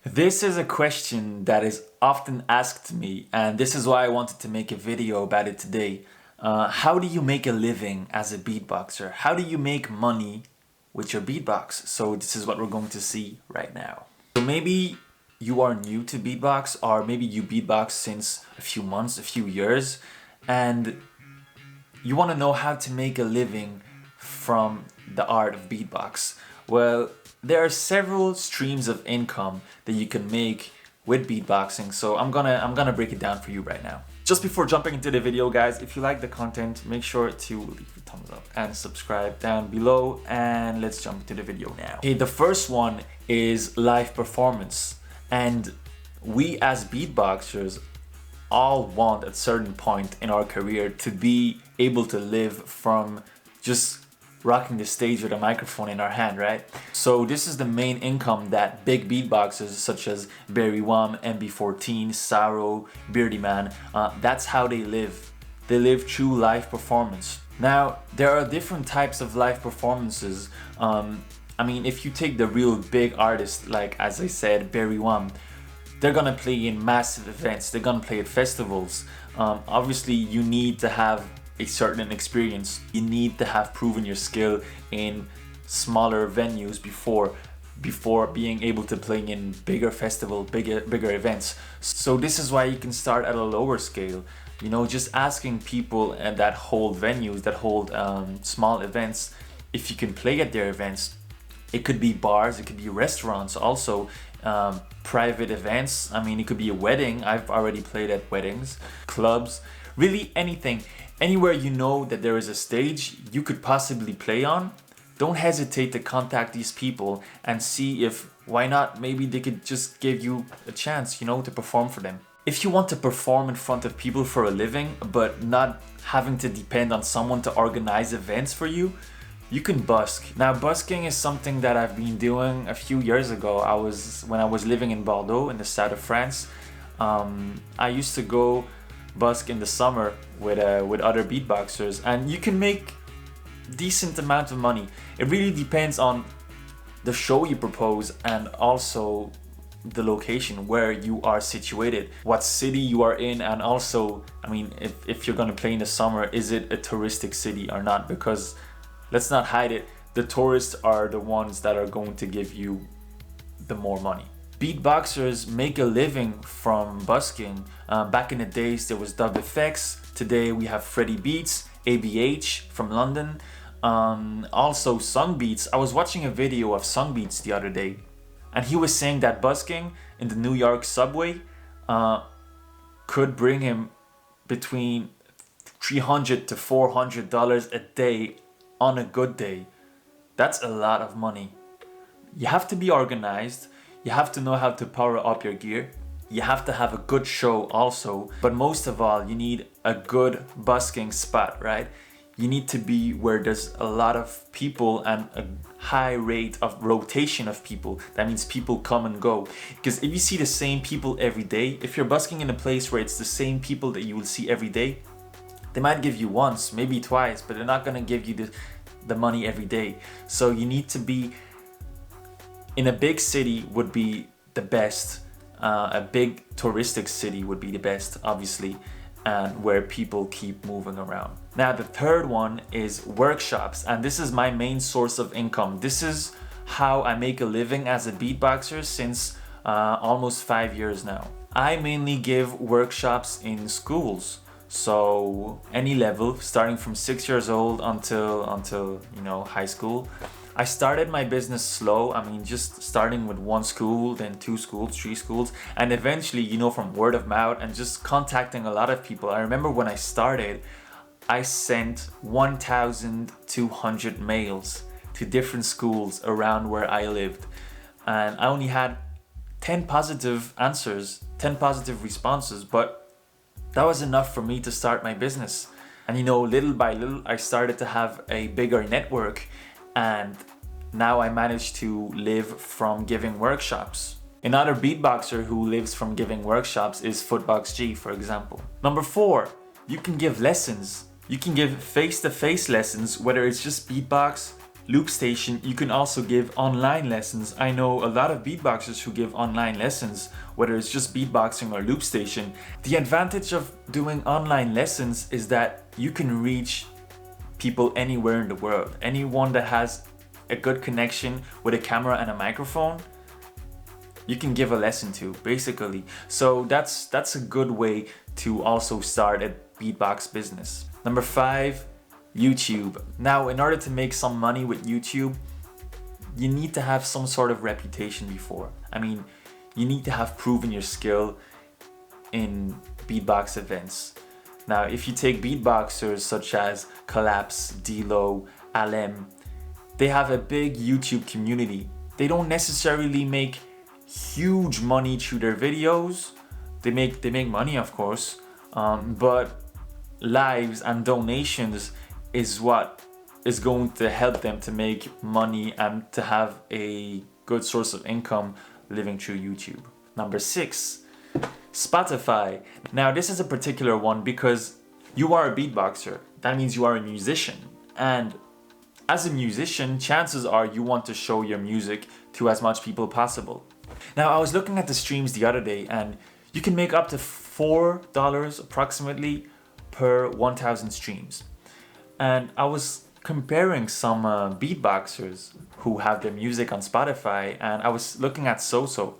This is a question that is often asked to me, and this is why I wanted to make a video about it today. How do you make a living as a beatboxer? How do you make money with your beatbox? So this is what we're going to see right now. So maybe you are new to beatbox, or maybe you beatbox since a few months, a few years, and you want to know how to make a living from the art of beatbox. Well, there are several streams of income that you can make with beatboxing, so I'm gonna break it down for you right now. Just before jumping into the video, guys, if you like the content, make sure to leave a thumbs up and subscribe down below, and let's jump into the video now. Okay, the first one is live performance, and we as beatboxers all want at a certain point in our career to be able to live from just rocking the stage with a microphone in our hand, right? So this is the main income that big beatboxers such as BreZ, MB14, Saro, Beardy Man, that's how they live. They live through live performance. Now, there are different types of live performances. I mean, if you take the real big artists, like as I said, BreZ, they're gonna play in massive events, they're gonna play at festivals. Obviously, you need to have a certain experience. You need to have proven your skill in smaller venues before being able to play in bigger bigger events. So this is why you can start at a lower scale. You know, just asking people that hold venues, that hold small events, if you can play at their events. It could be bars, it could be restaurants, also private events. I mean, it could be a wedding. I've already played at weddings, clubs, really anything. Anywhere you know that there is a stage you could possibly play on, don't hesitate to contact these people and see if, why not, maybe they could just give you a chance, you know, to perform for them. If you want to perform in front of people for a living, but not having to depend on someone to organize events for you, you can busk. Now, busking is something that I've been doing a few years ago. When I was living in Bordeaux in the south of France. I used to go busk in the summer with other beatboxers, and you can make decent amount of money. It really depends on the show you propose and also the location where you are situated, what city you are in, and also, I mean, if you're gonna play in the summer, is it a touristic city or not? Because let's not hide it, the tourists are the ones that are going to give you the more money. Beatboxers make a living from busking. Back in the days there was Dub FX. Today we have Freddie Beats, ABH from London. Also Sung Beats. I was watching a video of Sung Beats the other day, and he was saying that busking in the New York subway could bring him between $300 to $400 a day on a good day. That's a lot of money. You have to be organized. You have to know how to power up your gear. You have to have a good show also. But most of all, you need a good busking spot, right? You need to be where there's a lot of people and a high rate of rotation of people. That means people come and go. Because if you see the same people every day, if you're busking in a place where it's the same people that you will see every day, they might give you once, maybe twice, but they're not gonna give you the money every day. So you need to be in a big city would be the best. A big touristic city would be the best, obviously, and where people keep moving around. Now, the third one is workshops, and this is my main source of income. This is how I make a living as a beatboxer since almost 5 years now. I mainly give workshops in schools. So any level, starting from 6 years old until you know, high school. I started my business slow. I mean, just starting with one school, then 2 schools, 3 schools, and eventually, you know, from word of mouth and just contacting a lot of people. I remember when I started, I sent 1,200 mails to different schools around where I lived, and I only had 10 positive answers, 10 positive responses, but that was enough for me to start my business. And you know, little by little, I started to have a bigger network, and now I managed to live from giving workshops. Another beatboxer who lives from giving workshops is Footbox G, for example. Number 4, you can give lessons. You can give face-to-face lessons, whether it's just beatbox, Loop Station, you can also give online lessons. I know a lot of beatboxers who give online lessons, whether it's just beatboxing or Loop Station. The advantage of doing online lessons is that you can reach people anywhere in the world. Anyone that has a good connection with a camera and a microphone, you can give a lesson to, basically. So that's a good way to also start a beatbox business. Number 5, YouTube. Now, in order to make some money with YouTube, you need to have some sort of reputation before. I mean, you need to have proven your skill in beatbox events. Now, if you take beatboxers such as Collapse, D-Lo, Alem, they have a big YouTube community. They don't necessarily make huge money through their videos. They make money, of course, but lives and donations is what is going to help them to make money and to have a good source of income living through YouTube. Number 6, Spotify. Now, this is a particular one because you are a beatboxer. That means you are a musician. And as a musician, chances are you want to show your music to as much people possible. Now, I was looking at the streams the other day, and you can make up to $4 approximately per 1,000 streams. And I was comparing some beatboxers who have their music on Spotify, and I was looking at Soso.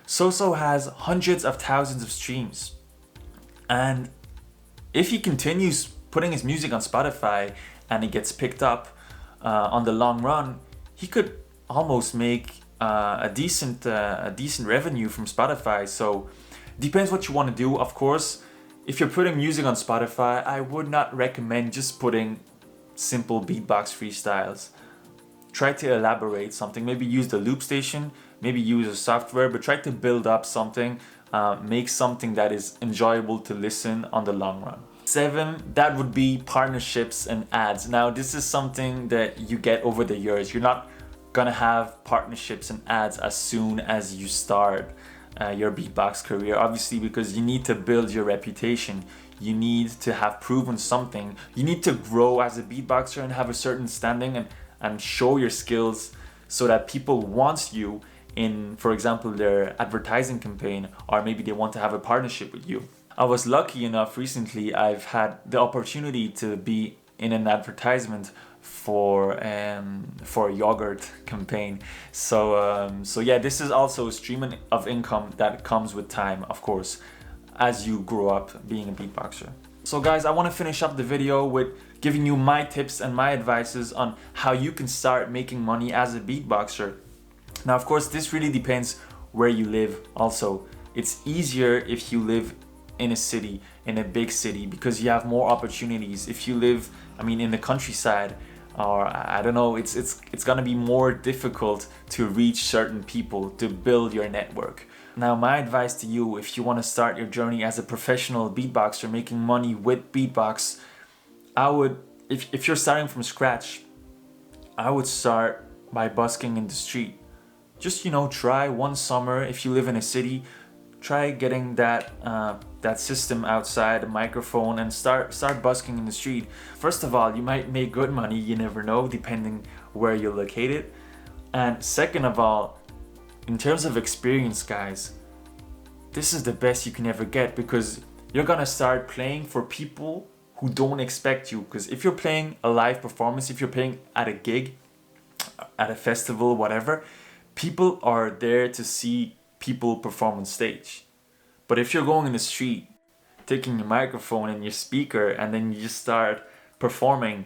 Soso has hundreds of thousands of streams. And if he continues putting his music on Spotify and it gets picked up on the long run, he could almost make a decent revenue from Spotify. So depends what you want to do. Of course, if you're putting music on Spotify, I would not recommend just putting simple beatbox freestyles. Try to elaborate something. Maybe use the Loop Station, maybe use a software, but try to build up something, make something that is enjoyable to listen on the long run. 7, that would be partnerships and ads. Now, this is something that you get over the years. You're not gonna have partnerships and ads as soon as you start your beatbox career, obviously, because you need to build your reputation. You need to have proven something. You need to grow as a beatboxer and have a certain standing and show your skills so that people want you in, for example, their advertising campaign, or maybe they want to have a partnership with you. I was lucky enough recently, I've had the opportunity to be in an advertisement for a yogurt campaign. So yeah, this is also a stream of income that comes with time, of course, as you grow up being a beatboxer. So guys, I want to finish up the video with giving you my tips and my advices on how you can start making money as a beatboxer. Now, of course, this really depends where you live. Also, it's easier if you live in a city, in a big city, because you have more opportunities. If you live, I mean, in the countryside, or I don't know, it's gonna be more difficult to reach certain people, to build your network. Now, my advice to you, if you want to start your journey as a professional beatboxer making money with beatbox, I would, if you're starting from scratch, I would start by busking in the street. Just, you know, try one summer. If you live in a city, try getting that system outside, a microphone, and start busking in the street. First of all, you might make good money, you never know, depending where you're located. And second of all, in terms of experience, guys, this is the best you can ever get, because you're gonna start playing for people who don't expect you. Because if you're playing a live performance, if you're playing at a gig, at a festival, whatever, people are there to see people perform on stage. But if you're going in the street, taking your microphone and your speaker, and then you just start performing,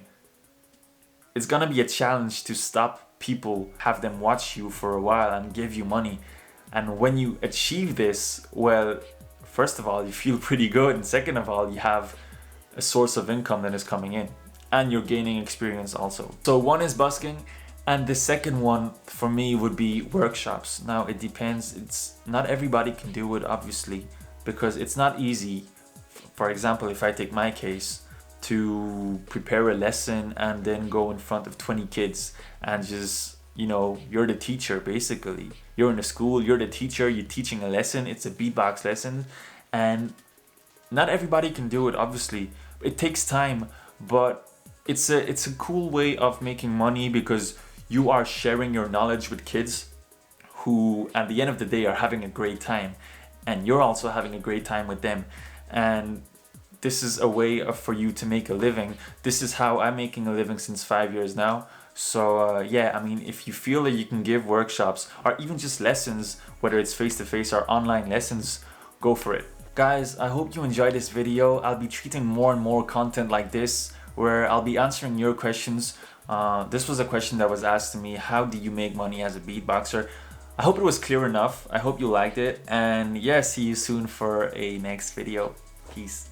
it's gonna be a challenge to stop people, have them watch you for a while and give you money. And when you achieve this, well, first of all, you feel pretty good, and second of all, you have a source of income that is coming in, and you're gaining experience also. So one is busking, and the second one for me would be workshops. Now, it depends. It's not everybody can do it, obviously, because it's not easy. For example, if I take my case, to prepare a lesson and then go in front of 20 kids and just, you know, you're the teacher basically. You're in a school, you're the teacher, you're teaching a lesson, it's a beatbox lesson, and not everybody can do it, obviously. It takes time, but it's a cool way of making money, because you are sharing your knowledge with kids who at the end of the day are having a great time, and you're also having a great time with them. And this is a way for you to make a living. This is how I'm making a living since 5 years now. So yeah, I mean, if you feel that you can give workshops or even just lessons, whether it's face-to-face or online lessons, go for it. Guys, I hope you enjoyed this video. I'll be treating more and more content like this where I'll be answering your questions. This was a question that was asked to me: how do you make money as a beatboxer? I hope it was clear enough. I hope you liked it. And yeah, see you soon for a next video. Peace.